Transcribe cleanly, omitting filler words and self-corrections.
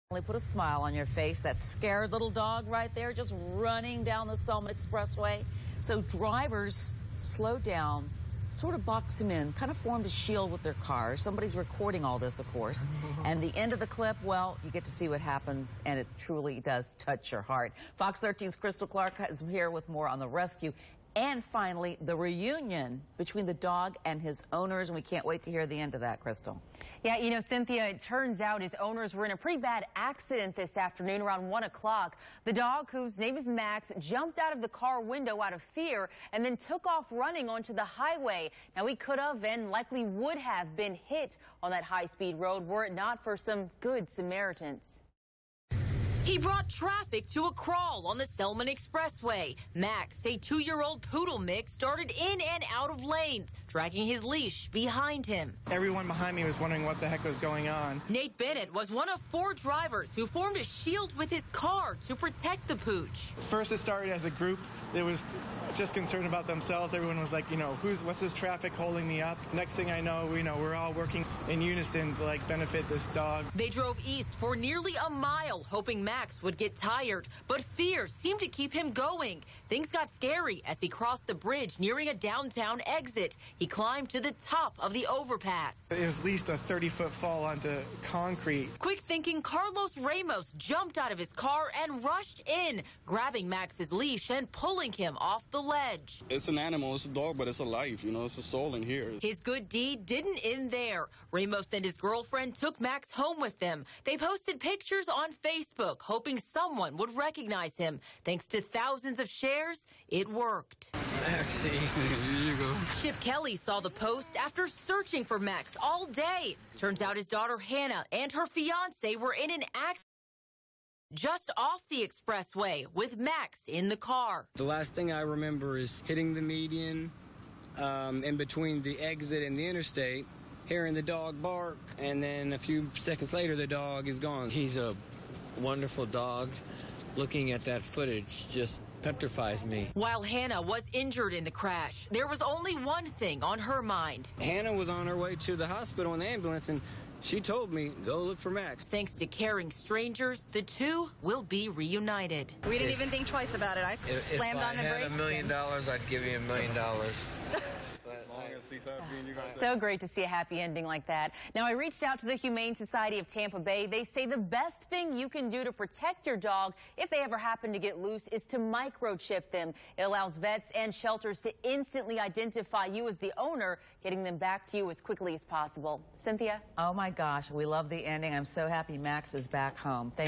Put a smile on your face. That scared little dog right there just running down the Selmon Expressway. So drivers slowed down, sort of boxed him in, kind of formed a shield with their car. Somebody's recording all this, of course. And the end of the clip, well, you get to see what happens, and it truly does touch your heart. Fox 13's Crystal Clark is here with more on the rescue. And finally, the reunion between the dog and his owners, and we can't wait to hear the end of that, Crystal. Yeah, you know, Cynthia, it turns out his owners were in a pretty bad accident this afternoon around 1 o'clock. The dog, whose name is Max, jumped out of the car window out of fear and then took off running onto the highway. Now, he could have and likely would have been hit on that high-speed road were it not for some good Samaritans. He brought traffic to a crawl on the Selmon Expressway. Max, a 2-year-old poodle mix, darted in and out of lanes, dragging his leash behind him. Everyone behind me was wondering what the heck was going on. Nate Bennett was one of 4 drivers who formed a shield with his car to protect the pooch. First, it started as a group that was just concerned about themselves. Everyone was like, what's this traffic holding me up? Next thing I know, we're all working in unison to benefit this dog. They drove east for nearly a mile, hoping Max would get tired, but fear seemed to keep him going. Things got scary as he crossed the bridge nearing a downtown exit. He climbed to the top of the overpass. It was at least a 30-foot fall onto concrete. Quick thinking Carlos Ramos jumped out of his car and rushed in, grabbing Max's leash and pulling him off the ledge. It's an animal, it's a dog, but it's a life, it's a soul in here. His good deed didn't end there. Ramos and his girlfriend took Max home with them. They posted pictures on Facebook, hoping someone would recognize him. Thanks to thousands of shares, it worked. Maxie, here you go. Chip Kelly saw the post after searching for Max all day. Turns out his daughter Hannah and her fiance were in an accident just off the expressway with Max in the car. The last thing I remember is hitting the median in between the exit and the interstate, hearing the dog bark, and then a few seconds later the dog is gone. He's a wonderful dog. Looking at that footage just petrifies me. While Hannah was injured in the crash, there was only one thing on her mind. Hannah was on her way to the hospital in the ambulance, and she told me, go look for Max. Thanks to caring strangers, the two will be reunited. We didn't even think twice about it. I slammed on the brakes. If I had $1 million, I'd give you $1 million. So great to see a happy ending like that. Now, I reached out to the Humane Society of Tampa Bay. They say the best thing you can do to protect your dog if they ever happen to get loose is to microchip them. It allows vets and shelters to instantly identify you as the owner, getting them back to you as quickly as possible. Cynthia? Oh, my gosh. We love the ending. I'm so happy Max is back home. Thank you.